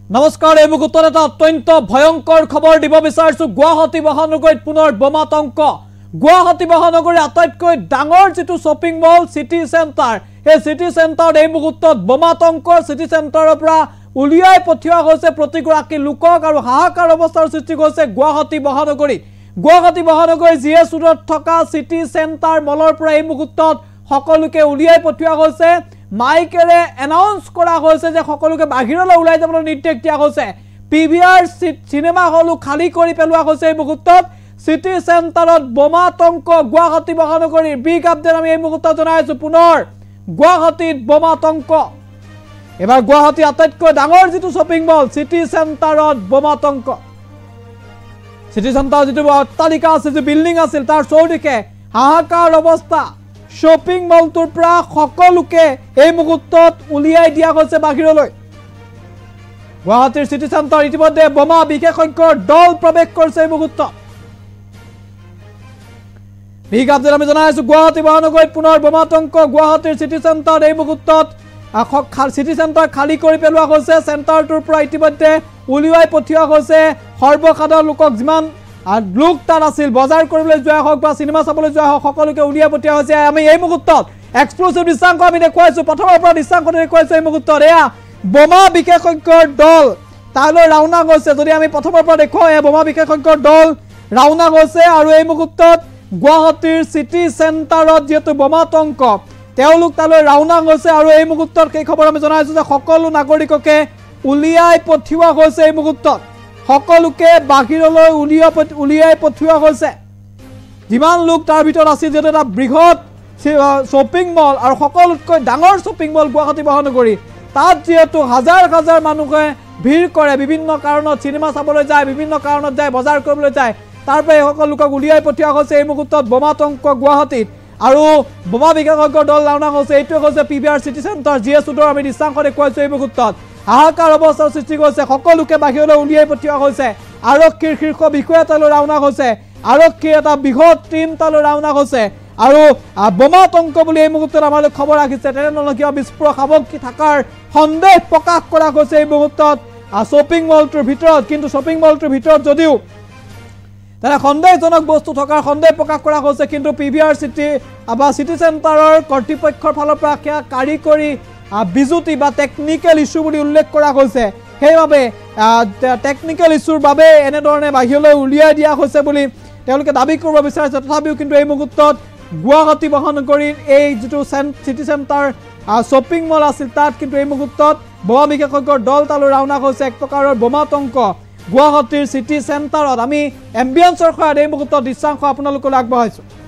নমস্কাৰ এই মুহূৰ্তত এটা অত্যন্ত ভয়ংকৰ খবৰ দিব বিচাৰিছো গুৱাহাটী মহানগৰীত পুনৰ বোমাতংক গুৱাহাটী মহানগৰীৰ আটাইতকৈ ডাঙৰ যেটো শপিং মল সিটি সেন্টাৰ এই সিটি সেন্টাৰত এই মুহূৰ্তত বোমাতংক সিটি সেন্টাৰৰ পৰা উলিয়াই পঠিওৱা হৈছে প্ৰতিগৰাকী লোকক আৰু হাহাকাৰ অৱস্থাৰ সৃষ্টি হৈছে গুৱাহাটী মহানগৰী জিএছ ৰোডত থকা সিটি সেন্টাৰ মলৰ পৰা এই মুহূৰ্তত সকলোকে উলিয়াই পঠিওৱা হৈছে মাইকেৰে এনাউন্স কৰা হৈছে যে সকলোকে বাহিৰলৈ ওলাই যাবলৈ নিৰ্দেশ দিয়া হৈছে পিভিআৰ সিনেমা হল খালি কৰি পেলোৱা হৈছে এই মুহূৰ্তত সিটি সেন্টাৰত বোমাতংক গুৱাহাটী মহানগৰীৰ বিগ আপডেট আমি এই মুহূৰ্তত জনাইছো পুনৰ গুৱাহাটীত বোমাতংক এবাৰ গুৱাহাটী আটাইতকৈ ডাঙৰ যেটো শপিং মল সিটি সেন্টাৰত বোমাতংক সিটি সেন্টাৰ যেটো অট্টালিকা আছে যে বিল্ডিং আছিল তাৰ চৌদিশে হাহাকাৰ অৱস্থা শপিং মলটোৰ পৰা সকলোকে এই মুহূৰ্তত উলিয়াই দিয়া হৈছে বাহিৰলৈ গুৱাহাটীৰ সিটি সেন্টাৰ ইতিমধ্যে বোমা বিশেষজ্ঞৰ দল প্ৰৱেশ কৰিছে এই মুহূৰ্তত বিগ আপডেট আমি জনাইছো গুৱাহাটী মহানগৰীত পুনৰ বোমাতংক গুৱাহাটীৰ সিটি সেন্টাৰ এই মুহূৰ্তত সিটি সেন্টাৰ খালি কৰি পেলোৱা হৈছে সেন্টাৰটোৰ পৰা ইতিমধ্যে উলিয়াই পঠিওৱা হৈছে সৰ্বসাধাৰণ লোকক যিমান লোক তাত আছিল বজাৰ কৰিবলৈ যোৱা হওক বা সিনেমা চাবলৈ যোৱা হওক সকলোকে উলিয়াই পঠিওৱা হৈছে আমি এই মুহূৰ্তত এক্সক্লুসিভ দৃশ্যাংশ আমি দেখুৱাইছো প্ৰথমৰ পৰা দৃশ্যাংশ দেখুৱাইছো এই মুহূৰ্তত এয়া বোমা বিশেষজ্ঞৰ দল তালৈ ৰাওনা হৈছে যদি আমি প্ৰথমৰ পৰা দেখুৱাও এই বোমা বিশেষজ্ঞৰ দল ৰাওনা হৈছে আৰু এই মুহূৰ্তত গুৱাহাটীৰ সিটি সেন্টাৰত যেটো বোমাতংক তেওঁলোক তালৈ ৰাওনা হৈছে আৰু এই মুহূৰ্তত এই খবৰ আমি জনাইছো যে সকলো নাগৰিককে উলিয়াই পঠিওৱা হৈছে এই মুহূৰ্তত সকলোকে বাহিৰলৈ উলিয়াই পঠিওৱা হৈছে যিমান লোক তাৰ ভিতৰত আছিল যেটো এটা বৃহৎ শপিং মল আৰু সকলোতকৈ ডাঙৰ শপিং মল গুৱাহাটী মহানগৰী তাত যেটো হাজাৰ হাজাৰ মানুহে ভিৰ কৰে বিভিন্ন কাৰণত সিনেমা চাবলৈ যায় বিভিন্ন কাৰণত যায় বজাৰ কৰিবলৈ যায় তাৰ পৰা সকলো লোকক উলিয়াই পঠিওৱা হৈছে এই মুহূৰ্তত বোমাতংক গুৱাহাটীত আৰু বোমা বিশেষজ্ঞৰ দল ৰাওনা হৈছে এইটো হৈছে পিভিআৰ সিটি সেন্টাৰ জিএছ ৰোডৰ আমি দৃশ্যাংশ দেখুৱাইছো এই মুহূৰ্তত হাহাকাৰ অৱস্থাৰ সৃষ্টি হৈছে সকলোকে বাহিৰলৈ উলিয়াই পঠিওৱা হৈছে আৰক্ষীৰ শীৰ্ষ বিষয়া তালৈ ৰাওনা হৈছে আৰক্ষীৰ এটা বৃহৎ টিম তালৈ ৰাওনা হৈছে আৰু বোমাতংক বুলি এই মুহূৰ্তত আমালৈ খবৰ আহিছে তেনেধৰণৰ কিবা বিস্ফোৰক সামগ্ৰী থকাৰ সন্দেহ প্ৰকাশ কৰা হৈছে এই মুহূৰ্তত শপিং মলটোৰ ভিতৰত কিন্তু শপিং মলটোৰ ভিতৰত যদিও তাৰে সন্দেহজনক বস্তু থকাৰ সন্দেহ প্ৰকাশ কৰা হৈছে কিন্তু পিভিআৰ সিটি সেন্টাৰৰ কৰ্তৃপক্ষৰ ফালৰ পৰা কাৰিকৰী বিজুতি বা টেকনিক্যাল ইস্যু বুলি উল্লেখ কৰা হৈছে সেইভাবে টেকনিক্যাল ইস্যুৰ বাবে এনেধৰণে বাহিৰলৈ উলিয়াই দিয়া হৈছে বুলি তেওঁলোকে দাবী কৰিব বিচাৰিছে তথাপিও কিন্তু এই মুহূৰ্তত গুৱাহাটী মহানগৰীৰ এই যেটো সিটি সেন্টাৰ শপিং মল আছিল তাত কিন্তু এই মুহূৰ্তত বোমা বিশেষজ্ঞৰ দল তালৈ ৰাওনা হৈছে এক প্ৰকাৰৰ বোমাতংক গুৱাহাটীৰ সিটি সেন্টাৰত আমি এম্বিয়েন্সৰ সহায়ত এই মুহূৰ্তত দৃশ্যাংশ আপোনালোকলৈ আগবঢ়াইছো